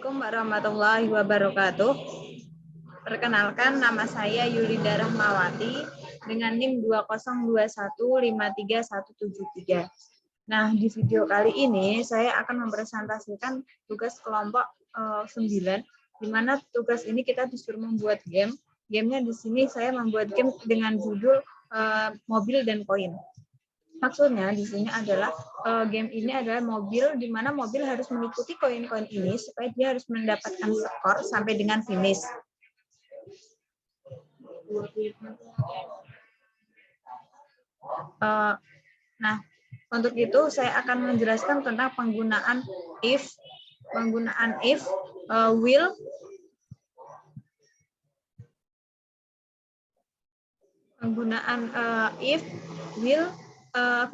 Assalamualaikum warahmatullahi wabarakatuh. Perkenalkan, nama saya Yulinda Rahmawati dengan NIM 202153173. Nah, di video kali ini saya akan mempresentasikan tugas kelompok 9, di mana tugas ini kita disuruh membuat game. Gamenya di sini saya membuat game dengan judul mobil dan koin. Maksudnya di sini adalah game ini adalah mobil, di mana mobil harus mengikuti koin-koin ini supaya dia harus mendapatkan skor sampai dengan finish. Nah, untuk itu saya akan menjelaskan tentang penggunaan if, will,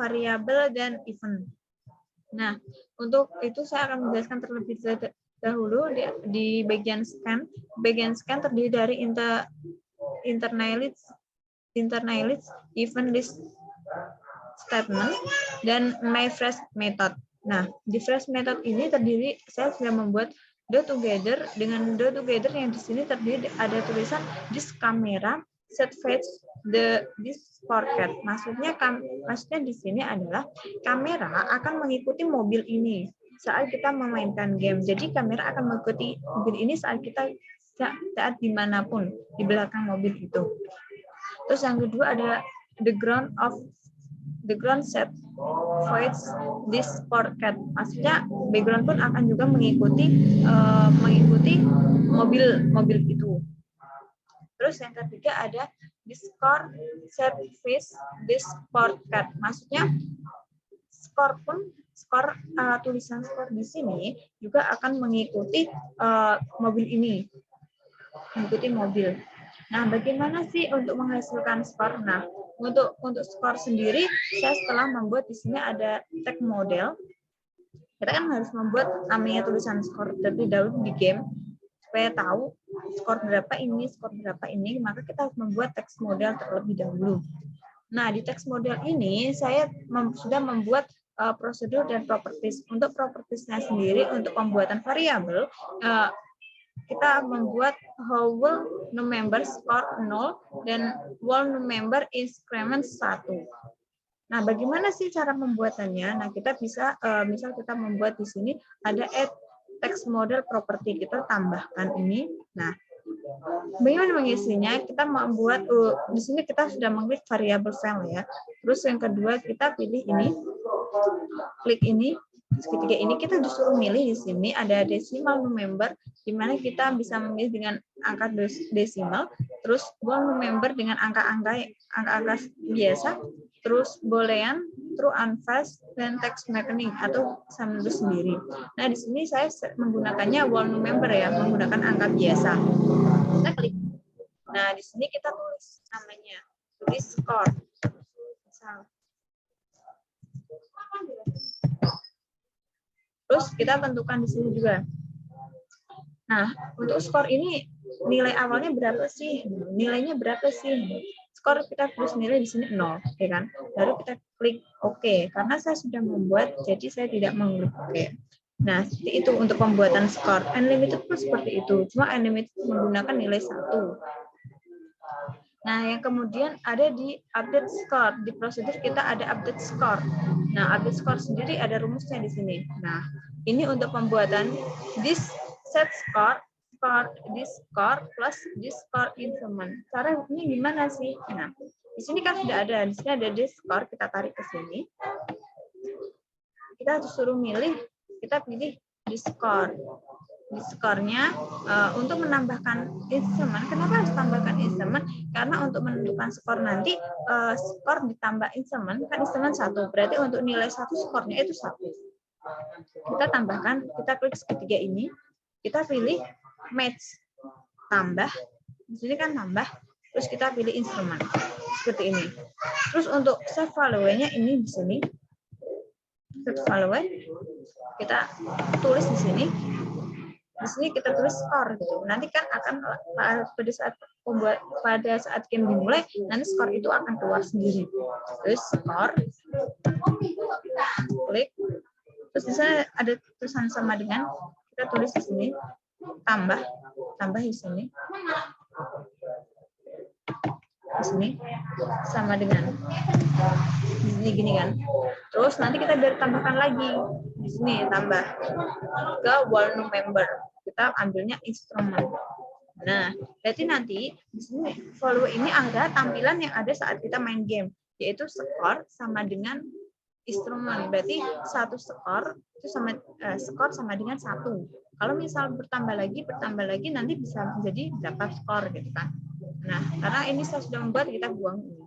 variabel, dan event. Nah, untuk itu saya akan menjelaskan terlebih dahulu di bagian scan. Bagian scan terdiri dari internalize, event list statement, dan my fresh method. Nah, di fresh method ini saya sudah membuat do together. Dengan do together yang di sini terdiri ada tulisan this camera set fetch this forecast. Maksudnya di sini adalah kamera akan mengikuti mobil ini saat kita memainkan game. Jadi kamera akan mengikuti mobil ini saat dimanapun di belakang mobil itu. Terus yang kedua ada the ground set fetch this forecast. Maksudnya background pun akan juga mengikuti mobil itu. Terus yang ketiga ada score set fetch this forecast. Maksudnya tulisan skor di sini juga akan mengikuti mobil ini, mengikuti mobil. Nah, bagaimana sih untuk menghasilkan skor? Nah, untuk skor sendiri, saya setelah membuat di sini ada text model. Kita kan harus membuat namanya tulisan skor terlebih dahulu di game supaya tahu skor berapa ini, maka kita harus membuat text model terlebih dahulu. Nah, di text model ini saya sudah membuat prosedur dan properties. Untuk propertiesnya sendiri, untuk pembuatan variabel, kita membuat whole number score 0 dan whole number increment 1. Nah, bagaimana sih cara membuatannya? Nah, kita bisa misal kita membuat di sini ada add text model property, kita tambahkan ini. Nah, bagaimana mengisinya? Kita membuat di sini kita sudah mengklik variabel file ya. Terus yang kedua kita pilih ini, klik ini. Ketiga ini kita disuruh milih di sini ada decimal number, di mana kita bisa memilih dengan angka desimal, terus whole number dengan angka-angka biasa, terus boolean, true, unfast, dan text mapping atau sum sendiri. Nah, di sini saya menggunakannya whole number ya, menggunakan angka biasa. Kita klik. Nah, di sini kita tulis namanya, tulis score. Misal. Terus kita tentukan di sini juga. Nah, untuk skor ini nilai awalnya berapa sih? Nilainya berapa sih? Skor kita tulis nilai di sini 0, ya kan? Baru kita klik OK. Karena saya sudah membuat, jadi saya tidak mengklik OK. Nah, seperti itu untuk pembuatan skor. Unlimited pun seperti itu. Cuma unlimited menggunakan nilai 1. Nah, yang kemudian ada di update score. Di prosedur kita ada update score. Nah, update score sendiri ada rumusnya di sini. Nah, ini untuk pembuatan this set score this score plus this score increment. Caranya gimana sih? Nah, di sini kan sudah ada. Di sini ada this score, kita tarik ke sini. Kita disuruh milih, kita pilih this score. Di skornya untuk menambahkan instrumen. Kenapa harus tambahkan instrumen? Karena untuk menentukan skor nanti skor ditambah instrumen, kan instrumen 1. Berarti untuk nilai 1 skornya itu 1. Kita tambahkan, kita klik segitiga ini, kita pilih match, tambah. Di sini kan tambah, terus kita pilih instrumen seperti ini. Terus untuk save value-nya ini di sini. Save value kita tulis di sini. Di sini kita tulis skor gitu. Nanti kan akan pada saat game dimulai, nanti skor itu akan keluar sendiri. Terus skor, klik, terus di sana ada tulisan sama dengan, kita tulis di sini tambah di sini. Di sini sama dengan di sini gini kan. Terus nanti kita biar tambahkan lagi di sini tambah ke wall member. Kita ambilnya instrumen. Nah, berarti nanti di sini follow ini ada tampilan yang ada saat kita main game, yaitu skor sama dengan instrumen. Berarti satu skor itu skor sama dengan 1. Kalau misal bertambah lagi nanti bisa menjadi berapa skor gitu kan. Nah, karena ini saya sudah membuat, kita buang ini.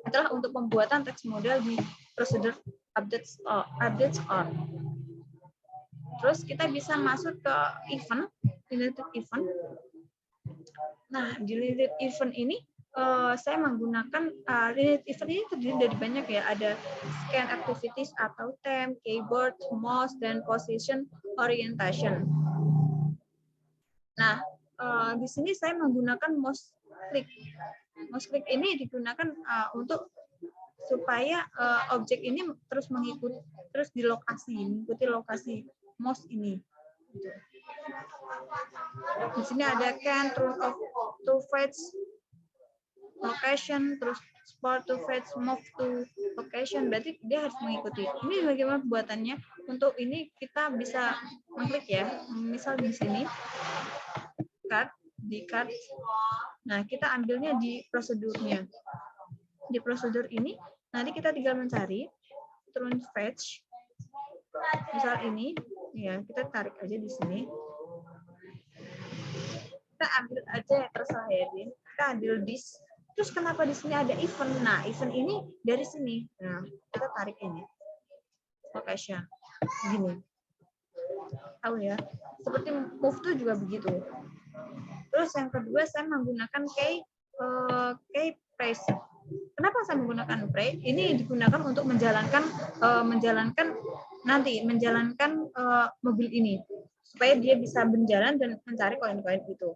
Itulah untuk pembuatan teks model di prosedur update score. Terus kita bisa masuk ke event, related event. Nah, di related event ini saya menggunakan related event ini terdiri dari banyak ya, ada scan activities atau temp, keyboard, mouse, dan position orientation. Nah, di sini saya menggunakan mouse click. Mouse click ini digunakan untuk supaya objek ini terus mengikuti lokasi mouse ini. Di sini ada can, to fetch location, terus sport to fetch, move to location. Berarti dia harus mengikuti. Ini bagaimana pembuatannya? Untuk ini kita bisa mengklik ya. Misal di sini di card. Nah, kita ambilnya di prosedurnya. Di prosedur ini nanti kita tinggal mencari turun fetch. Misal ini ya, kita tarik aja di sini. Kita ambil aja yang terserah ya, Din. Kita ambil this. Terus kenapa di sini ada event? Nah, event ini dari sini. Nah, kita tarik ini. Location. Gini. Tahu ya. Seperti move tuh juga begitu. Terus yang kedua saya menggunakan key press. Kenapa saya menggunakan press? Ini digunakan untuk menjalankan mobil ini supaya dia bisa berjalan dan mencari koin-koin itu.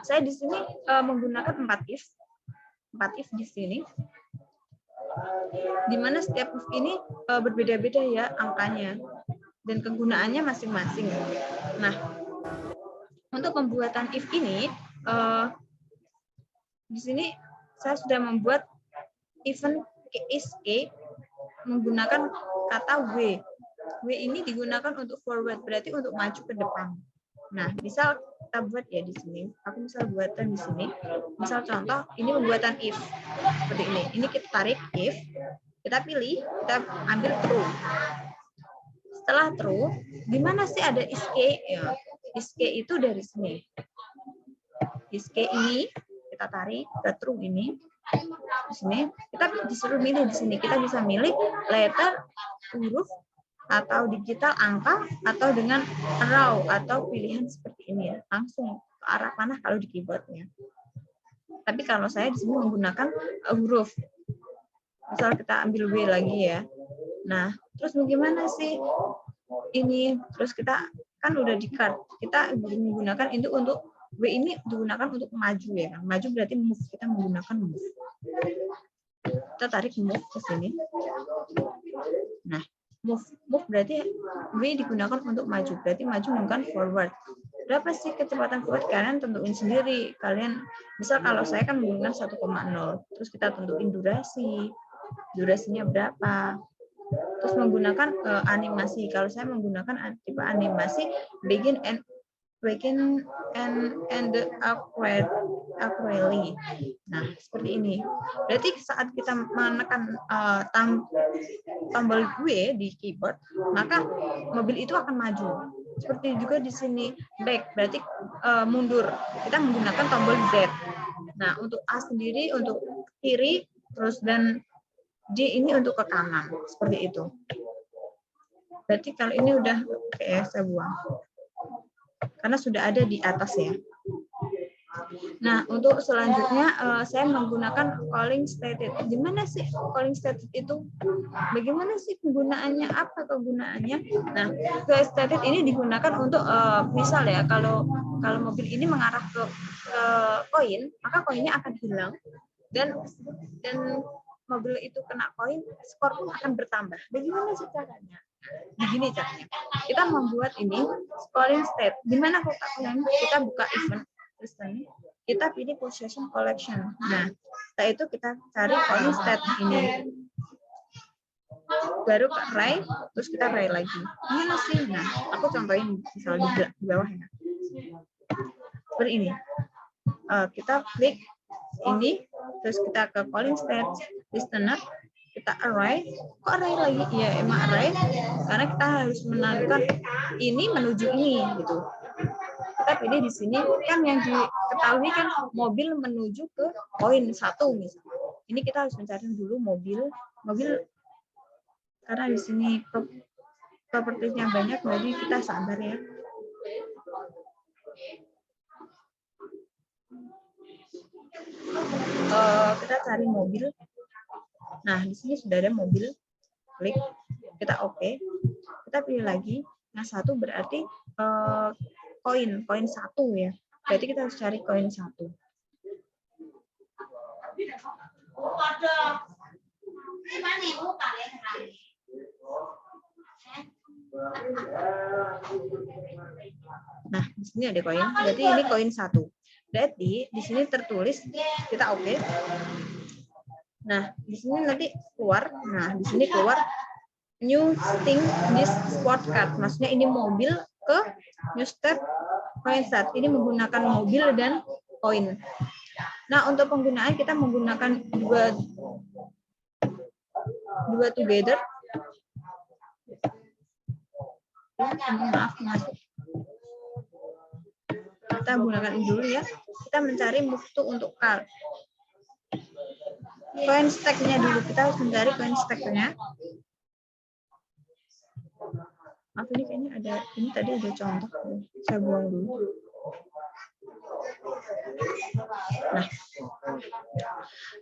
Saya di sini menggunakan 4 if di sini, di mana setiap if ini berbeda-beda ya angkanya dan kegunaannya masing-masing. Nah, untuk pembuatan if ini di sini saya sudah membuat event is menggunakan kata w. W ini digunakan untuk forward, berarti untuk maju ke depan. Nah, misal kita buat ya di sini. Aku misal buatan di sini. Misal contoh, ini pembuatan if seperti ini. Ini kita tarik if, kita pilih, kita ambil true. Setelah true, di mana sih ada is ya? Is itu dari sini. Is ini kita tarik ke true ini. Di sini kita disuruh milih di sini. Kita bisa milih letter, huruf, atau digital, angka, atau dengan raw atau pilihan seperti ini ya, langsung ke arah panah kalau di keyboardnya. Tapi kalau saya di sini menggunakan huruf. Misal kita ambil W lagi ya. Nah, terus bagaimana sih ini? Terus kita kan udah di card. Kita menggunakan itu untuk W ini digunakan untuk maju ya. Maju berarti move. Kita menggunakan move. Kita tarik move ke sini. Nah, move berarti W digunakan untuk maju, berarti maju menggunakan forward. Berapa sih kecepatan forward? Kalian tentuin sendiri. Kalian misal kalau saya kan menggunakan 1,0, terus kita tentuin durasinya berapa. Terus menggunakan animasi. Kalau saya menggunakan tipe animasi begin and the accurately. Nah, seperti ini. Berarti saat kita menekan tombol W di keyboard, maka mobil itu akan maju. Seperti juga di sini back, berarti mundur. Kita menggunakan tombol Z. Nah, untuk A sendiri untuk kiri, terus dan D ini untuk ke kanan. Seperti itu. Berarti kalau ini udah saya buang. Karena sudah ada di atas ya. Nah, untuk selanjutnya saya menggunakan calling stated. Gimana sih calling stated itu? Bagaimana sih penggunaannya? Apa kegunaannya? Nah, calling stated ini digunakan untuk misal ya, kalau mobil ini mengarah ke koin, maka koinnya akan hilang dan mobil itu kena koin, skor pun akan bertambah. Bagaimana sih caranya? Begini caranya. Kita membuat ini scoring state. Gimana kok kalian? Kita buka event system, kita pilih possession collection. Nah, setelah itu kita cari coin state ini. Baru ke array, terus kita array lagi. Gimana sih? Nah, aku contohin misalnya di bawah ya. Seperti ini. Kita klik ini, terus kita ke calling state, listener, kita array. Kok array lagi? Ya emang array, karena kita harus menentukan ini menuju ini gitu. Kita pilih di sini kan yang diketahui kan mobil menuju ke poin 1 misalnya. Ini kita harus mencari dulu mobil karena di sini propertinya banyak, jadi kita sabar ya. Kita cari mobil. Nah, di sini sudah ada mobil. Klik, kita oke. Kita pilih lagi. Nah, 1 berarti koin 1 ya. Berarti kita harus cari koin 1. Nah, di sini ada koin. Berarti ini koin 1. Berarti di sini tertulis, kita oke. Nah, di sini nanti keluar. Nah, di sini keluar new thing this sport card. Maksudnya ini mobil ke new step coin start. Ini menggunakan mobil dan koin. Nah, untuk penggunaan kita menggunakan dua together. Maaf, kita gunakan ini dulu ya. Kita mencari move to untuk card. Coin stack-nya dulu, kita harus mencari coin stack-nya. Maaf, ini kayaknya ada, ini tadi ada contoh, saya buang dulu.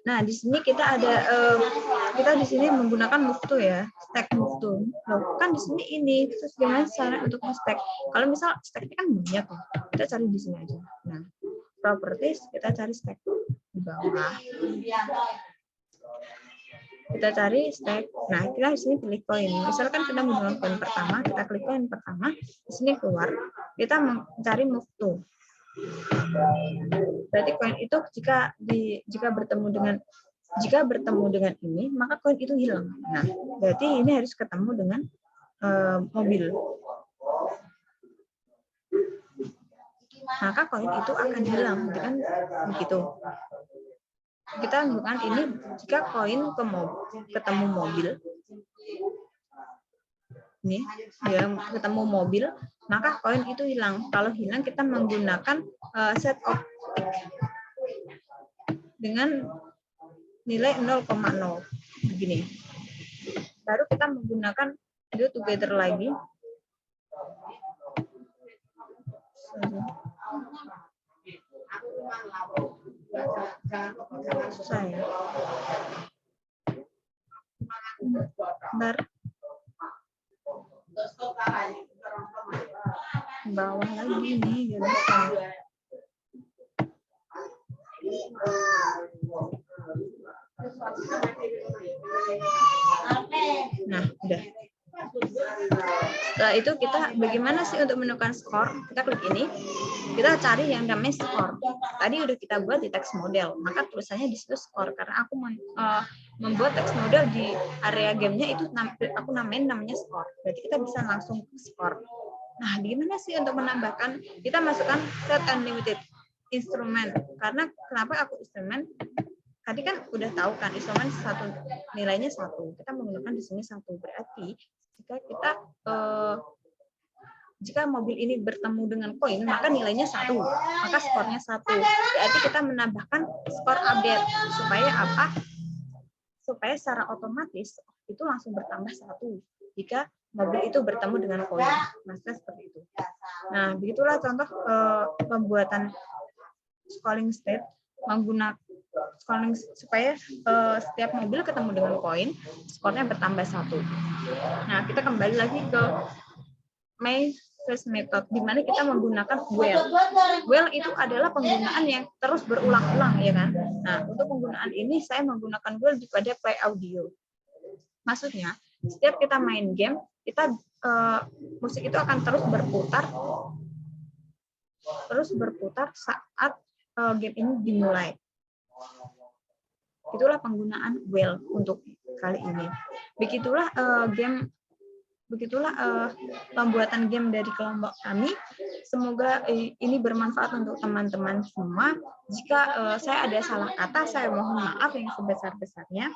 Nah, di sini kita ada, kita di sini menggunakan move to ya, stack move to. Loh, kan di sini ini, terus gimana cara untuk stack? Kalau misal stack-nya kan banyak, kita cari di sini aja. Nah, properties, kita cari stack di bawah. Kita cari stack. Nah, kita di sini pilih koin. Misalkan kita menggunakan koin pertama, kita klik koin pertama, di sini keluar, kita mencari move to. Berarti koin itu jika bertemu dengan ini, maka koin itu hilang. Nah, berarti ini harus ketemu dengan mobil. Maka koin itu akan hilang, kan begitu. Kita menggunakan ini jika koin ketemu mobil. Ini ya, ketemu mobil, maka koin itu hilang. Kalau hilang kita menggunakan set of tick dengan nilai 0,0 begini. Baru kita menggunakan do together lagi. Susah ya. Bentar. Bawah lagi nih, gak bisa. Nah, udah. Setelah itu kita bagaimana sih untuk menentukan skor? Kita klik ini, kita cari yang namanya skor. Tadi udah kita buat di text model, maka tulisannya di situ skor. Karena aku membuat text model di area gamenya itu aku namanya skor. Berarti kita bisa langsung skor. Nah, gimana sih untuk menambahkan? Kita masukkan set unlimited instrumen. Karena kenapa aku instrumen? Tadi kan udah tahu kan instrumen nilainya 1. Kita menggunakan di sini 1. Berarti jika mobil ini bertemu dengan koin, maka nilainya 1, maka skornya 1. Berarti kita menambahkan skor update supaya apa? Supaya secara otomatis itu langsung bertambah 1 jika mobil itu bertemu dengan koin. Maksudnya seperti itu. Nah, begitulah contoh pembuatan scoring state menggunakan scoring supaya setiap mobil ketemu dengan koin, skornya bertambah 1. Nah, kita kembali lagi ke main phase method, di mana kita menggunakan while. While itu adalah penggunaan yang terus berulang-ulang, ya kan? Nah, untuk penggunaan ini saya menggunakan while pada play audio. Maksudnya, setiap kita main game, kita musik itu akan terus berputar saat game ini dimulai. Itulah penggunaan while untuk kali ini. Begitulah pembuatan game dari kelompok kami. Semoga ini bermanfaat untuk teman-teman semua. Jika saya ada salah kata, saya mohon maaf yang sebesar-besarnya.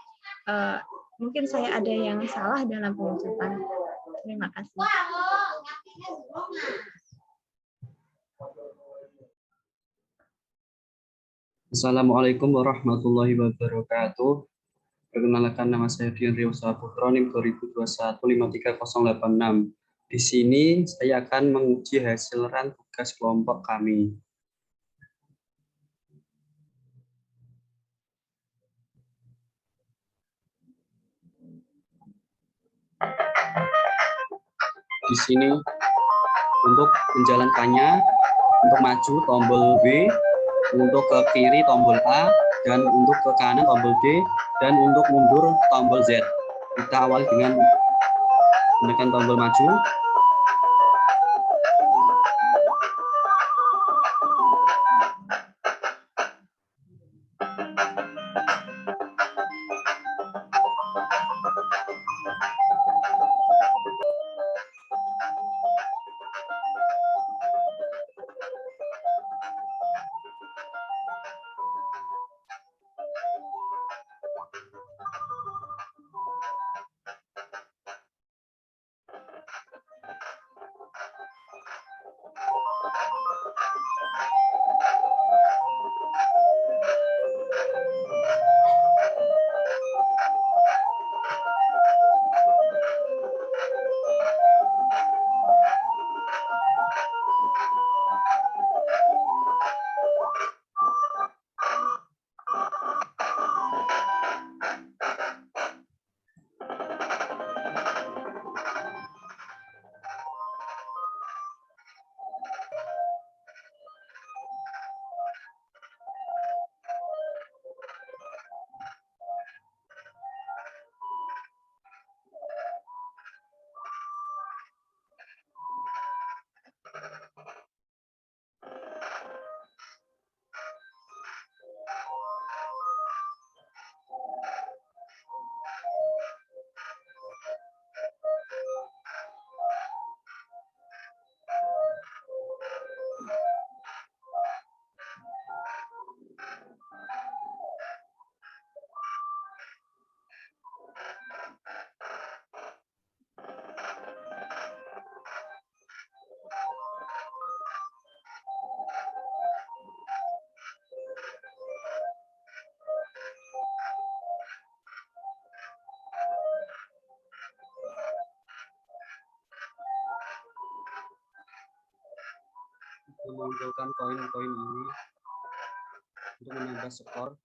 Mungkin saya ada yang salah dalam pengucapan. Terima kasih. Assalamualaikum warahmatullahi wabarakatuh. Perkenalkan, nama saya Dian Riosa Putra, NIM 2021-53086. Di sini saya akan menguji hasil ran tugas kelompok kami. Di sini untuk menjalankannya, untuk maju tombol B, untuk ke kiri tombol A, dan untuk ke kanan tombol D, dan untuk mundur tombol Z. Kita awali dengan menekan tombol maju. Mengumpulkan koin-koin ini untuk menambah skor.